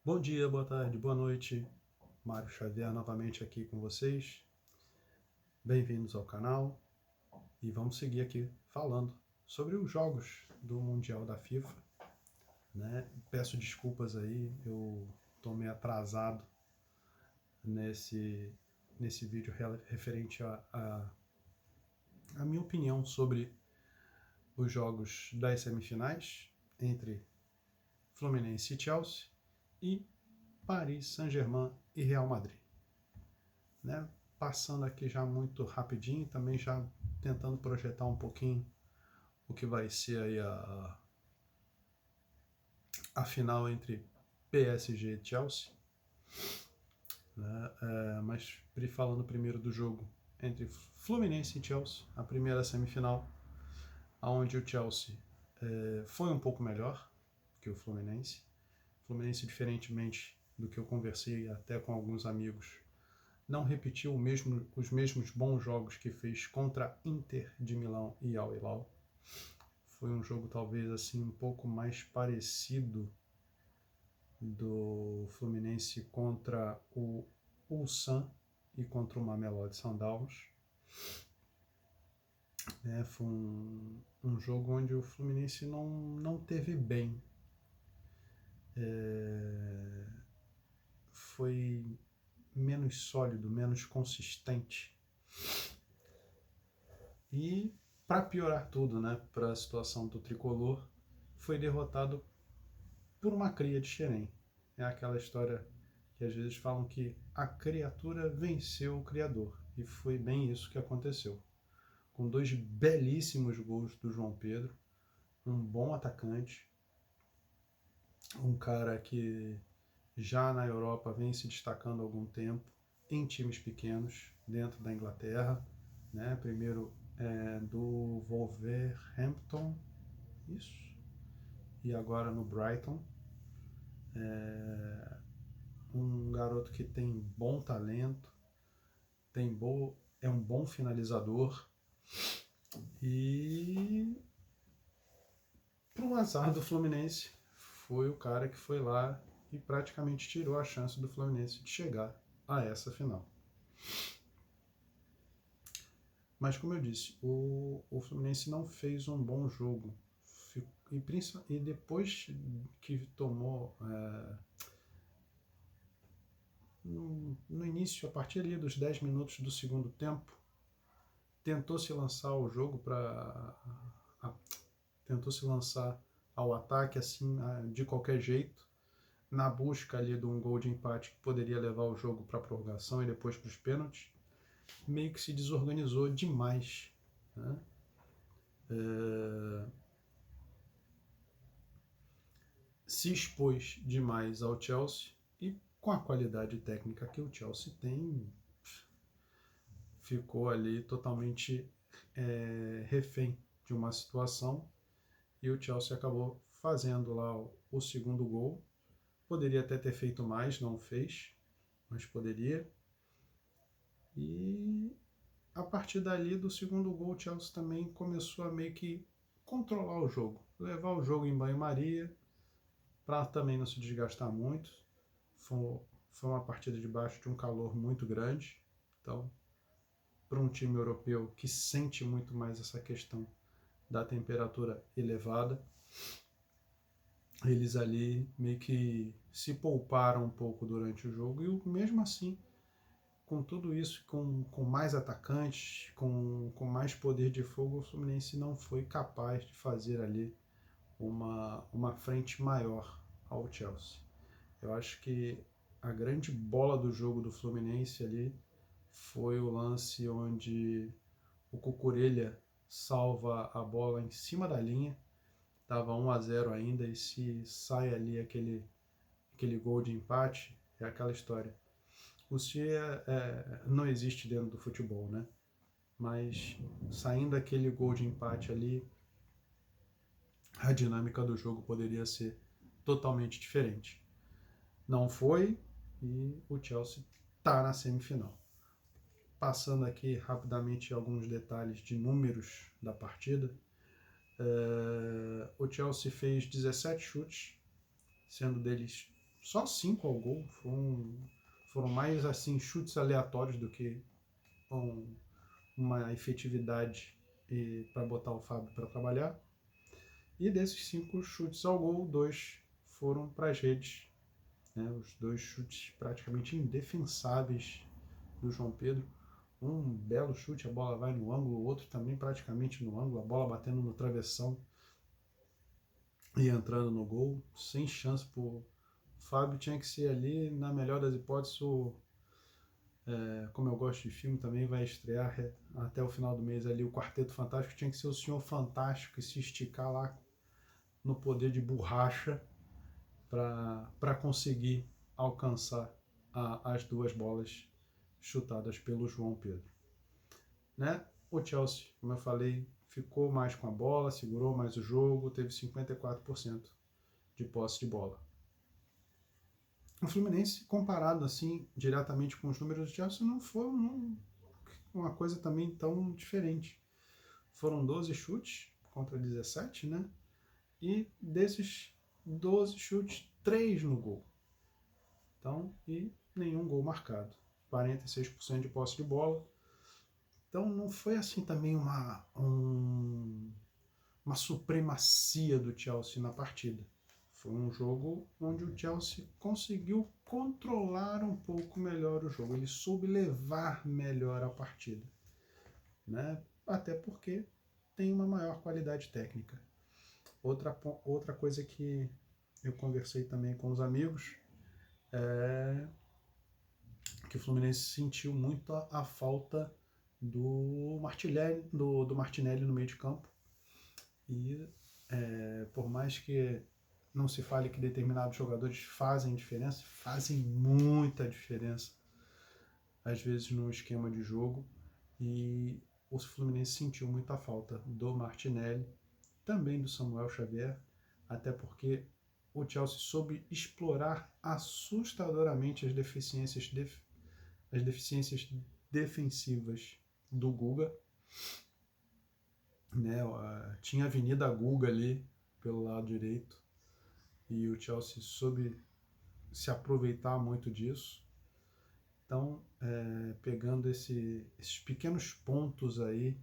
Bom dia, boa tarde, boa noite. Mário Xavier novamente aqui com vocês. Bem-vindos ao canal e vamos seguir aqui falando sobre os jogos do Mundial da FIFA, né? Peço desculpas aí, eu estou meio atrasado nesse vídeo referente a minha opinião sobre os jogos das semifinais entre Fluminense e Chelsea e Paris Saint-Germain e Real Madrid, né? Passando aqui já muito rapidinho, também já tentando projetar um pouquinho o que vai ser aí a final entre PSG e Chelsea, né? Mas falando primeiro do jogo entre Fluminense e Chelsea, a primeira semifinal, onde o Chelsea foi um pouco melhor que o Fluminense. O Fluminense, diferentemente do que eu conversei até com alguns amigos, não repetiu os mesmos bons jogos que fez contra Inter de Milão e Al Hilal. Foi um jogo talvez assim um pouco mais parecido do Fluminense contra o Ulsan e contra o Mamelodi Sundowns. Foi um jogo onde o Fluminense não teve bem. Foi menos sólido, menos consistente. E, para piorar tudo, né, para a situação do tricolor, foi derrotado por uma cria de Xerém. É aquela história que às vezes falam que a criatura venceu o criador. E foi bem isso que aconteceu. Com dois belíssimos gols do João Pedro, um bom atacante, um cara que já na Europa vem se destacando há algum tempo, em times pequenos, dentro da Inglaterra, né? Primeiro do Wolverhampton, isso, e agora no Brighton. Um garoto que tem bom talento, é um bom finalizador, e para um azar do Fluminense, foi o cara que foi lá e praticamente tirou a chance do Fluminense de chegar a essa final. Mas, como eu disse, o Fluminense não fez um bom jogo. E depois que tomou, no início, a partir ali dos 10 minutos do segundo tempo, tentou se lançar ao jogo tentou se lançar ao ataque assim, de qualquer jeito, na busca ali de um gol de empate que poderia levar o jogo para a prorrogação e depois para os pênaltis. Meio que se desorganizou demais, né? Se expôs demais ao Chelsea e, com a qualidade técnica que o Chelsea tem, ficou ali totalmente refém de uma situação, e o Chelsea acabou fazendo lá o segundo gol. Poderia até ter feito mais, não fez, mas poderia. E a partir dali, do segundo gol, o Chelsea também começou a meio que controlar o jogo, levar o jogo em banho-maria, para também não se desgastar muito. Foi uma partida debaixo de um calor muito grande, então, para um time europeu que sente muito mais essa questão da temperatura elevada, eles ali meio que se pouparam um pouco durante o jogo, e mesmo assim, com tudo isso, com mais atacantes, com mais poder de fogo, o Fluminense não foi capaz de fazer ali uma frente maior ao Chelsea. Eu acho que a grande bola do jogo do Fluminense ali foi o lance onde o Cucurella salva a bola em cima da linha, estava 1-0 ainda, e se sai ali aquele gol de empate, é aquela história. O se não existe dentro do futebol, né? Mas saindo aquele gol de empate ali, a dinâmica do jogo poderia ser totalmente diferente. Não foi, e o Chelsea está na semifinal. Passando aqui rapidamente alguns detalhes de números da partida. O Chelsea fez 17 chutes, sendo deles só 5 ao gol, foram mais assim chutes aleatórios do que uma efetividade para botar o Fábio para trabalhar. E desses 5 chutes ao gol, 2 foram para as redes, né? Os 2 chutes praticamente indefensáveis do João Pedro. Um belo chute, a bola vai no ângulo, o outro também praticamente no ângulo, a bola batendo no travessão e entrando no gol, sem chance pro Fábio. Tinha que ser ali, na melhor das hipóteses, como eu gosto de filme também, vai estrear até o final do mês ali o Quarteto Fantástico. Tinha que ser o Senhor Fantástico e se esticar lá no poder de borracha para conseguir alcançar as 2 bolas chutadas pelo João Pedro, né? O Chelsea, como eu falei, ficou mais com a bola, segurou mais o jogo, teve 54% de posse de bola. O Fluminense, comparado assim diretamente com os números do Chelsea, não foi uma coisa também tão diferente. Foram 12 chutes contra 17, né? E desses 12 chutes, 3 no gol. Então, e nenhum gol marcado. 46% de posse de bola. Então não foi assim também uma supremacia do Chelsea na partida. Foi um jogo onde o Chelsea conseguiu controlar um pouco melhor o jogo. Ele soube levar melhor a partida, né? Até porque tem uma maior qualidade técnica. Outra coisa que eu conversei também com os amigos é que o Fluminense sentiu muito a falta do Martinelli no meio de campo. E por mais que não se fale que determinados jogadores fazem diferença, fazem muita diferença, às vezes no esquema de jogo, e o Fluminense sentiu muita falta do Martinelli, também do Samuel Xavier, até porque o Chelsea soube explorar assustadoramente as deficiências defensivas do Guga, né? Tinha a Avenida Guga ali pelo lado direito e o Chelsea soube se aproveitar muito disso. Então, pegando esses pequenos pontos aí,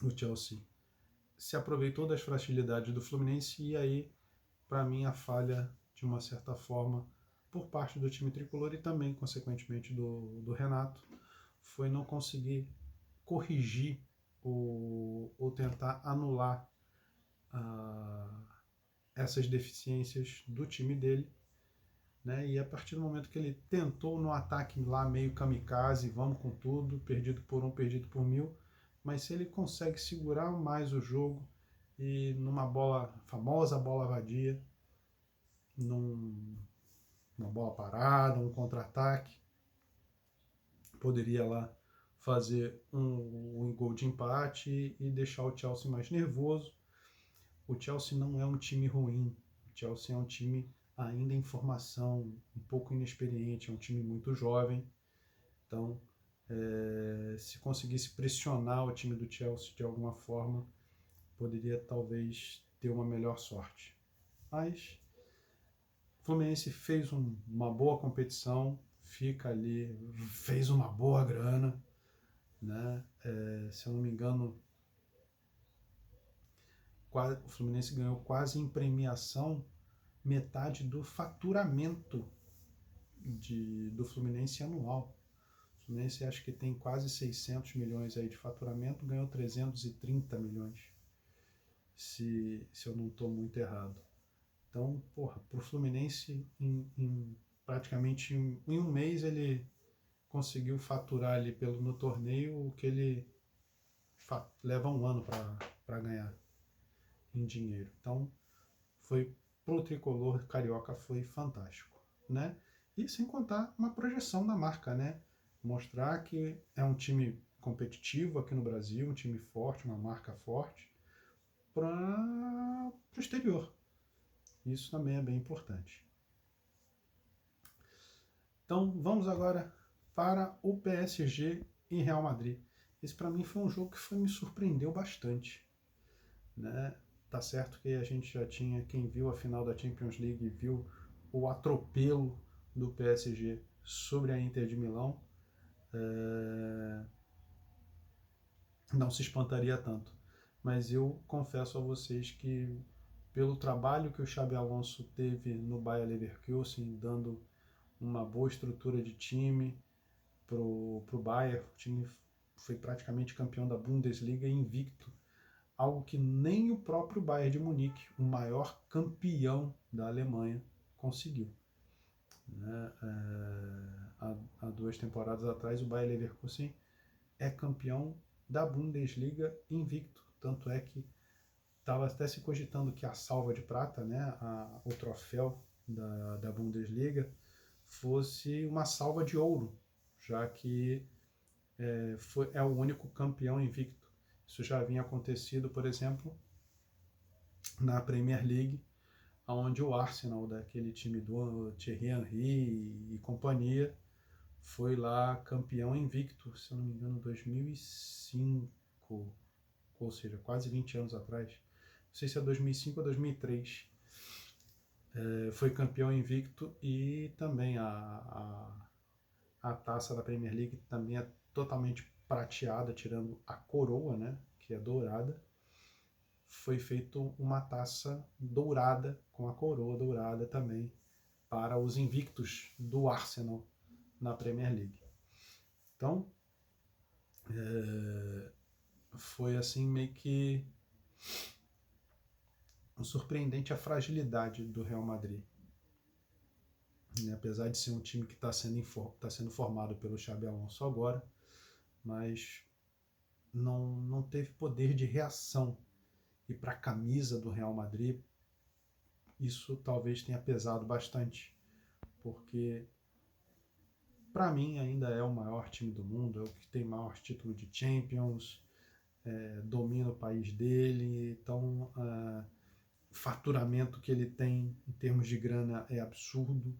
o Chelsea se aproveitou das fragilidades do Fluminense e aí, para mim, a falha, de uma certa forma, por parte do time tricolor e também, consequentemente, do Renato, foi não conseguir corrigir ou tentar anular essas deficiências do time dele, né? E a partir do momento que ele tentou no ataque lá meio kamikaze, vamos com tudo, perdido por 1, perdido por 1000, mas se ele consegue segurar mais o jogo e numa famosa bola vadia, numa bola parada, um contra-ataque, poderia lá fazer um gol de empate e deixar o Chelsea mais nervoso. O Chelsea não é um time ruim, o Chelsea é um time ainda em formação, um pouco inexperiente, é um time muito jovem. Então, se conseguisse pressionar o time do Chelsea de alguma forma, poderia talvez ter uma melhor sorte. Mas o Fluminense fez uma boa competição, fica ali, fez uma boa grana, né? Se eu não me engano, o Fluminense ganhou quase em premiação metade do faturamento do Fluminense anual. O Fluminense acho que tem quase 600 milhões aí de faturamento, ganhou 330 milhões, se eu não estou muito errado. Então, para o Fluminense, praticamente em um mês ele conseguiu faturar ali no torneio o que ele leva um ano para ganhar em dinheiro. Então, para o tricolor carioca foi fantástico, né? E sem contar uma projeção da marca, né? Mostrar que é um time competitivo aqui no Brasil, um time forte, uma marca forte para o exterior. Isso também é bem importante. Então vamos agora para o PSG e Real Madrid. Esse para mim foi um jogo que me surpreendeu bastante, né? Tá certo que a gente já tinha, quem viu a final da Champions League, viu o atropelo do PSG sobre a Inter de Milão, não se espantaria tanto. Mas eu confesso a vocês que, pelo trabalho que o Xabi Alonso teve no Bayer Leverkusen, dando uma boa estrutura de time pro Bayern, o time foi praticamente campeão da Bundesliga invicto, algo que nem o próprio Bayern de Munique, o maior campeão da Alemanha, conseguiu. Né? Há 2 temporadas atrás, o Bayer Leverkusen é campeão da Bundesliga invicto. Tanto é que estava até se cogitando que a salva de prata, né, o troféu da Bundesliga, fosse uma salva de ouro, já que é o único campeão invicto. Isso já havia acontecido, por exemplo, na Premier League, onde o Arsenal, daquele time do Thierry Henry e companhia, foi lá campeão invicto, se eu não me engano, 2005, ou seja, quase 20 anos atrás. Não sei se é 2005 ou 2003. Foi campeão invicto, e também a taça da Premier League também é totalmente prateada, tirando a coroa, né, que é dourada. Foi feito uma taça dourada, com a coroa dourada também, para os invictos do Arsenal na Premier League. Então, foi assim meio que surpreendente a fragilidade do Real Madrid. Apesar de ser um time que está sendo formado pelo Xabi Alonso agora, mas não teve poder de reação. E para a camisa do Real Madrid, isso talvez tenha pesado bastante, porque para mim ainda é o maior time do mundo, é o que tem maior título de Champions, domina o país dele, então o faturamento que ele tem em termos de grana é absurdo.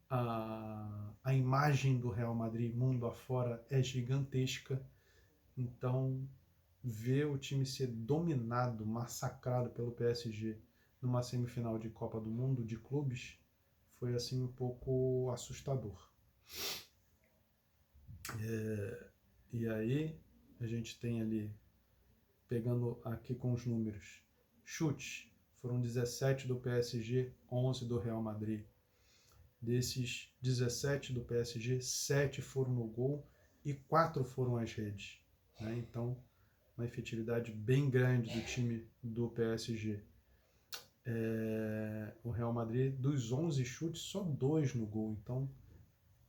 A imagem do Real Madrid mundo afora é gigantesca, então ver o time ser dominado, massacrado pelo PSG numa semifinal de Copa do Mundo de clubes foi assim um pouco assustador. E aí a gente tem ali, pegando aqui com os números, chutes foram 17 do PSG, 11 do Real Madrid. Desses 17 do PSG, 7 foram no gol e 4 foram às redes. Né? Então, uma efetividade bem grande do time do PSG. O Real Madrid, dos 11 chutes, só 2 no gol. Então,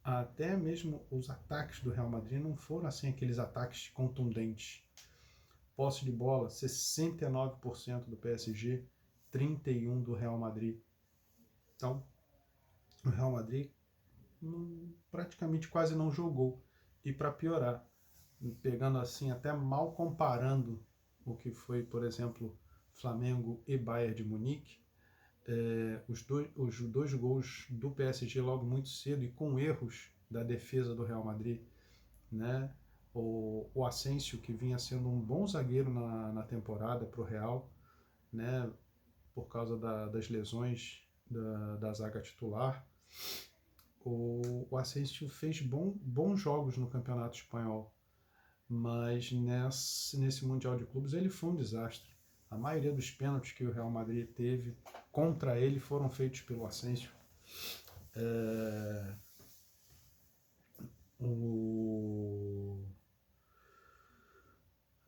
até mesmo os ataques do Real Madrid não foram assim aqueles ataques contundentes. Posse de bola, 69% do PSG, 31% do Real Madrid. Então, o Real Madrid praticamente quase não jogou. E para piorar, pegando assim, até mal comparando o que foi, por exemplo, Flamengo e Bayern de Munique, os dois gols do PSG logo muito cedo e com erros da defesa do Real Madrid, né? O Asensio, que vinha sendo um bom zagueiro na temporada para o Real, né? Por causa das lesões da zaga titular, o Asensio fez bons jogos no Campeonato Espanhol, mas nesse Mundial de Clubes ele foi um desastre. A maioria dos pênaltis que o Real Madrid teve contra ele foram feitos pelo Asensio.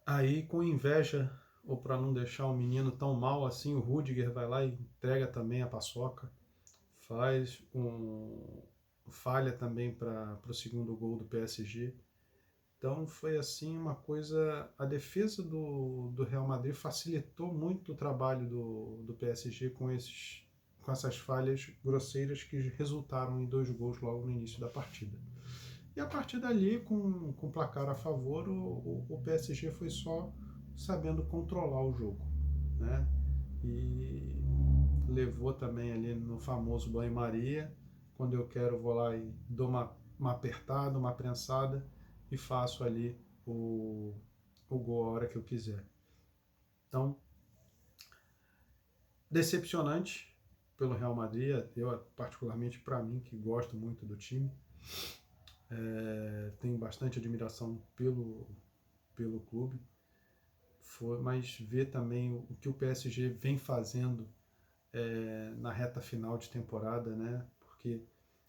Aí, com inveja, ou para não deixar o menino tão mal assim, o Rudiger vai lá e entrega também a paçoca. Falha também para o segundo gol do PSG. Então foi assim uma coisa, a defesa do Real Madrid facilitou muito o trabalho do PSG com essas falhas grosseiras que resultaram em 2 gols logo no início da partida. E a partir dali, com o placar a favor, o PSG foi só sabendo controlar o jogo, né? E levou também ali no famoso banho-maria. Quando eu quero, vou lá e dou uma apertada, uma prensada e faço ali o gol a hora que eu quiser. Então, Decepcionante pelo Real Madrid, eu particularmente para mim, que gosto muito do time, tenho bastante admiração pelo clube, mas ver também o que o PSG vem fazendo na reta final de temporada, né? Porque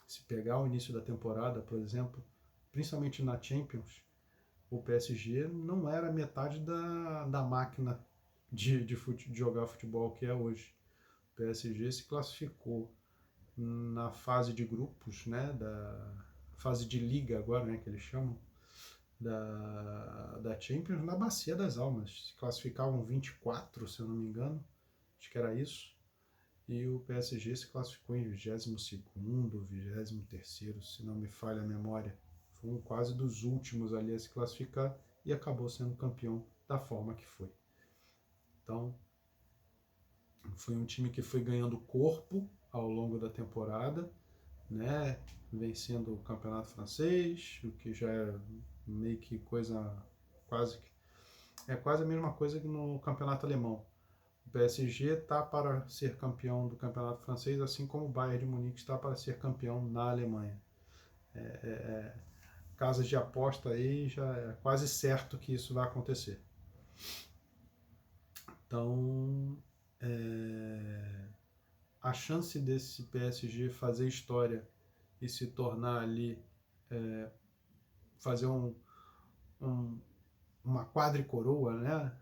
se pegar o início da temporada, por exemplo, principalmente na Champions, o PSG não era metade da máquina de jogar futebol que é hoje. O PSG se classificou na fase de grupos, né, da fase de liga agora, né, que eles chamam, da Champions, na Bacia das Almas. Se classificavam 24, se eu não me engano, acho que era isso, e o PSG se classificou em 22º, 23º, se não me falha a memória. Foi um quase dos últimos ali a se classificar e acabou sendo campeão da forma que foi. Então, foi um time que foi ganhando corpo ao longo da temporada, né? Vencendo o campeonato francês, o que já é meio que coisa quase a mesma coisa que no campeonato alemão. O PSG está para ser campeão do campeonato francês, assim como o Bayern de Munique está para ser campeão na Alemanha. Casas de aposta aí já é quase certo que isso vai acontecer. Então, a chance desse PSG fazer história e se tornar ali, fazer uma quadricoroa, né?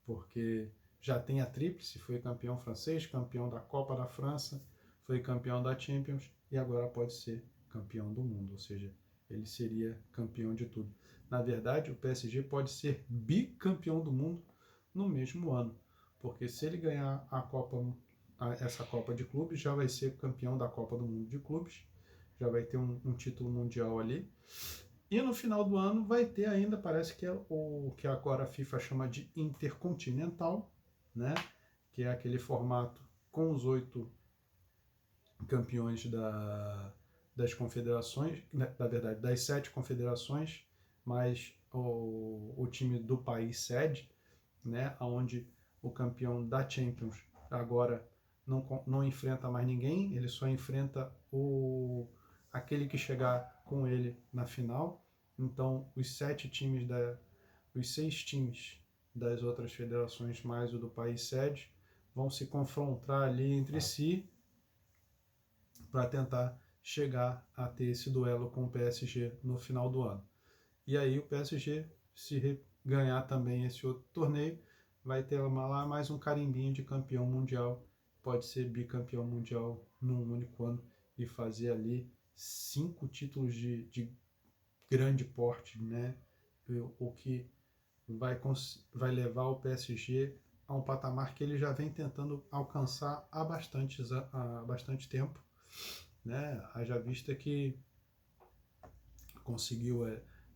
Porque já tem a tríplice, foi campeão francês, campeão da Copa da França, foi campeão da Champions e agora pode ser campeão do mundo, ou seja, ele seria campeão de tudo. Na verdade, o PSG pode ser bicampeão do mundo no mesmo ano, porque se ele ganhar essa Copa de Clubes, já vai ser campeão da Copa do Mundo de Clubes, já vai ter um título mundial ali. E no final do ano vai ter ainda, parece que é o que agora a FIFA chama de Intercontinental, né? Que é aquele formato com os 8 campeões das confederações, na verdade, das 7 confederações, mais o time do país sede, né? Onde o campeão da Champions agora não enfrenta mais ninguém, ele só enfrenta aquele que chegar com ele na final. Então, os 6 times das outras federações mais o do país sede vão se confrontar ali entre si para tentar chegar a ter esse duelo com o PSG no final do ano. E aí o PSG, se ganhar também esse outro torneio, vai ter lá mais um carimbinho de campeão mundial, pode ser bicampeão mundial num único ano e fazer ali 5 títulos de grande porte, né? O que vai levar o PSG a um patamar que ele já vem tentando alcançar há bastante tempo, né? Haja vista que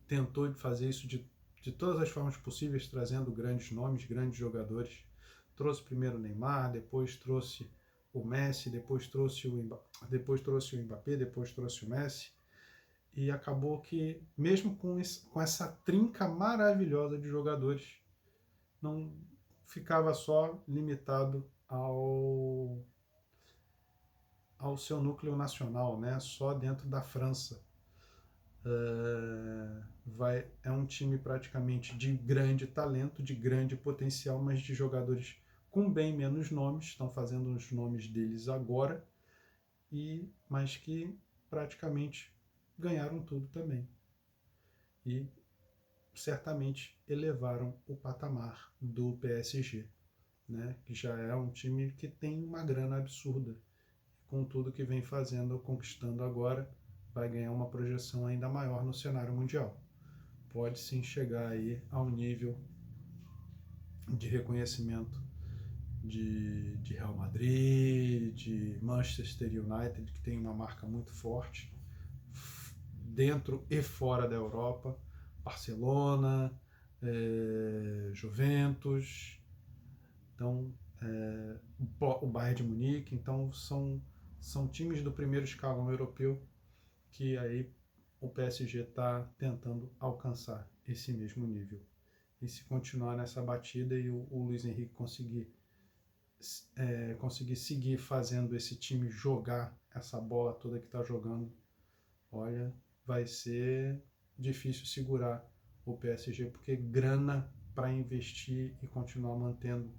tentou fazer isso de todas as formas possíveis, trazendo grandes nomes, grandes jogadores. Trouxe primeiro o Neymar, depois trouxe o Messi, depois trouxe o Mbappé, depois trouxe o Messi. E acabou que, mesmo com essa trinca maravilhosa de jogadores, não ficava só limitado ao seu núcleo nacional, né? Só dentro da França. É um time praticamente de grande talento, de grande potencial, mas de jogadores com bem menos nomes, estão fazendo os nomes deles agora, mas que praticamente ganharam tudo também. E certamente elevaram o patamar do PSG, né? Que já é um time que tem uma grana absurda. Com tudo que vem fazendo, conquistando agora, vai ganhar uma projeção ainda maior no cenário mundial. Pode sim chegar aí ao nível de reconhecimento de Real Madrid, de Manchester United, que tem uma marca muito forte, dentro e fora da Europa, Barcelona, Juventus, então o Bayern de Munique, então são times do primeiro escalão europeu que aí o PSG está tentando alcançar esse mesmo nível. E se continuar nessa batida e o Luiz Henrique conseguir conseguir seguir fazendo esse time jogar essa bola toda que está jogando, olha, vai ser difícil segurar o PSG, porque grana para investir e continuar mantendo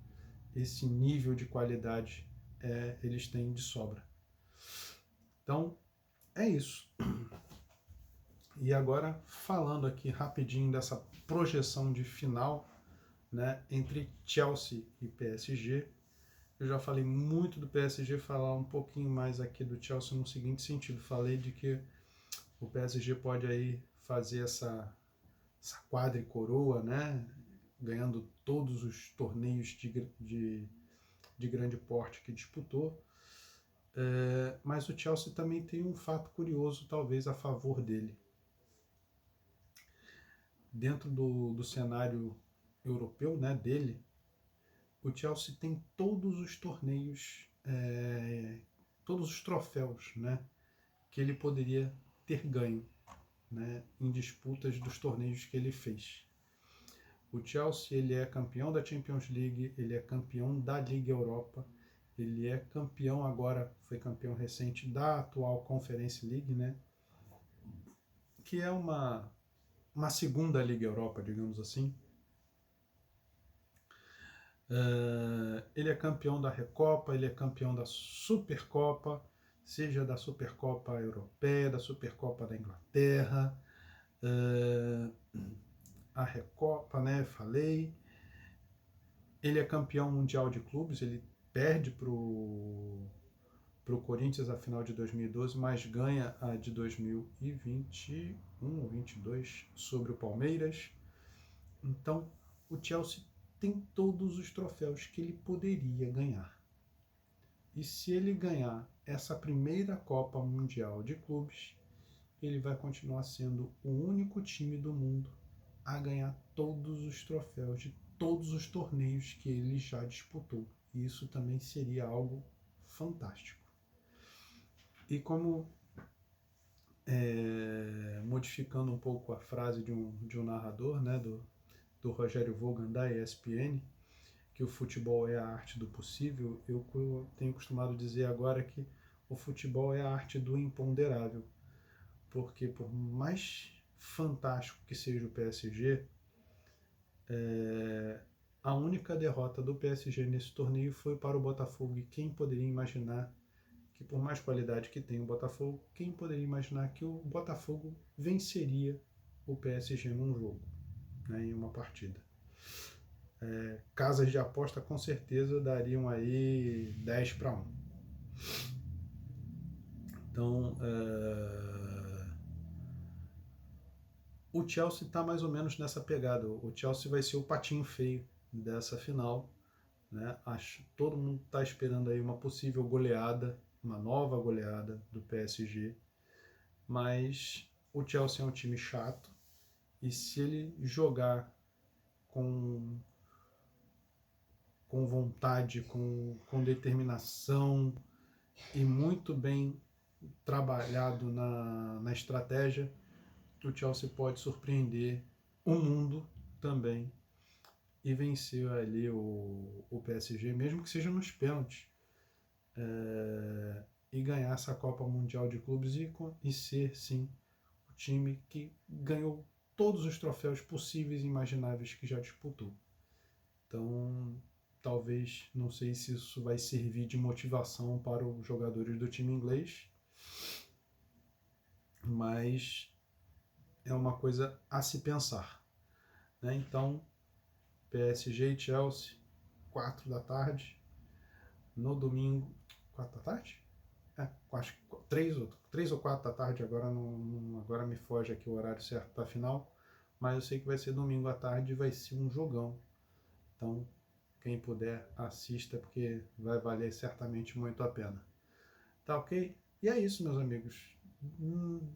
esse nível de qualidade eles têm de sobra. Então, é isso. E agora, falando aqui rapidinho dessa projeção de final, né, entre Chelsea e PSG, eu já falei muito do PSG, falar um pouquinho mais aqui do Chelsea no seguinte sentido. Falei de que o PSG pode aí fazer essa quadricoroa, né, ganhando todos os torneios de grande porte que disputou. Mas o Chelsea também tem um fato curioso, talvez, a favor dele. Dentro do cenário europeu, né, dele, o Chelsea tem todos os torneios, todos os troféus, né, que ele poderia ter ganho, né, em disputas dos torneios que ele fez. O Chelsea, ele é campeão da Champions League, ele é campeão da Liga Europa, ele é campeão agora, foi campeão recente da atual Conference League, né, que é uma segunda Liga Europa, digamos assim. Ele é campeão da Recopa, ele é campeão da Supercopa, seja da Supercopa Europeia, da Supercopa da Inglaterra, a Recopa, né, falei. Ele é campeão mundial de clubes, ele perde para o Corinthians a final de 2012, mas ganha a de 2021 ou 22 sobre o Palmeiras. Então, o Chelsea tem todos os troféus que ele poderia ganhar. E se ele ganhar essa primeira Copa Mundial de Clubes, ele vai continuar sendo o único time do mundo a ganhar todos os troféus de todos os torneios que ele já disputou. E isso também seria algo fantástico. E como, modificando um pouco a frase de um narrador, né, do Rogério Vaughan da ESPN, que o futebol é a arte do possível, eu tenho costumado dizer agora que o futebol é a arte do imponderável. Porque por mais fantástico que seja o PSG, a única derrota do PSG nesse torneio foi para o Botafogo. E quem poderia imaginar que, por mais qualidade que tem o Botafogo, quem poderia imaginar que o Botafogo venceria o PSG num jogo, né, em uma partida? Casas de aposta com certeza dariam aí 10-1. Então, o Chelsea está mais ou menos nessa pegada. O Chelsea vai ser o patinho feio dessa final, né? Todo mundo está esperando aí uma possível goleada, uma nova goleada do PSG, mas o Chelsea é um time chato e se ele jogar com vontade, com determinação e muito bem trabalhado na estratégia, o Chelsea pode surpreender o mundo também e vencer ali o PSG, mesmo que seja nos pênaltis, e ganhar essa Copa Mundial de Clubes e ser, sim, o time que ganhou todos os troféus possíveis e imagináveis que já disputou. Então, talvez, não sei se isso vai servir de motivação para os jogadores do time inglês, mas é uma coisa a se pensar, né? Então, PSG e Chelsea, 4 da tarde, no domingo, 4 da tarde? Acho que 3 ou 4 da tarde, agora me foge aqui o horário certo para a final, mas eu sei que vai ser domingo à tarde e vai ser um jogão. Então, quem puder, assista, porque vai valer certamente muito a pena. Tá ok? E é isso, meus amigos.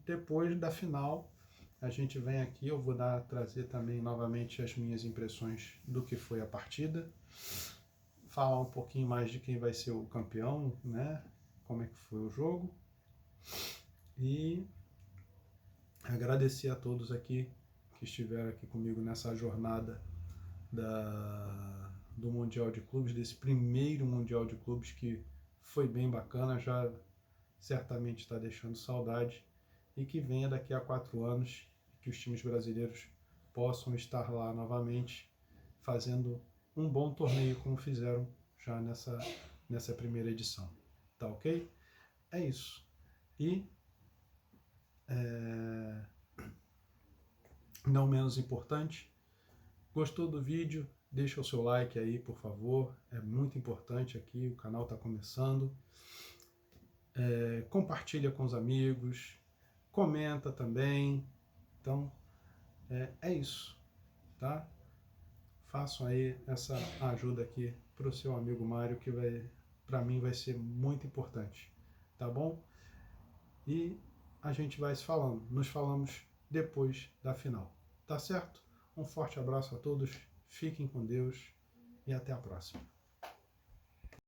Depois da final, a gente vem aqui, eu vou trazer também novamente as minhas impressões do que foi a partida, falar um pouquinho mais de quem vai ser o campeão, né? Como é que foi o jogo, e agradecer a todos aqui que estiveram aqui comigo nessa jornada do Mundial de Clubes, desse primeiro Mundial de Clubes que foi bem bacana, já certamente está deixando saudade, e que venha daqui a 4 anos, que os times brasileiros possam estar lá novamente, fazendo um bom torneio como fizeram já nessa primeira edição. Tá ok? É isso. E não menos importante, gostou do vídeo? Deixa o seu like aí, por favor. É muito importante aqui, o canal está começando. Compartilha com os amigos, comenta também. Então, é isso, tá? Façam aí essa ajuda aqui para o seu amigo Mário, que para mim vai ser muito importante, tá bom? E a gente vai se falando, nos falamos depois da final, tá certo? Um forte abraço a todos, fiquem com Deus e até a próxima.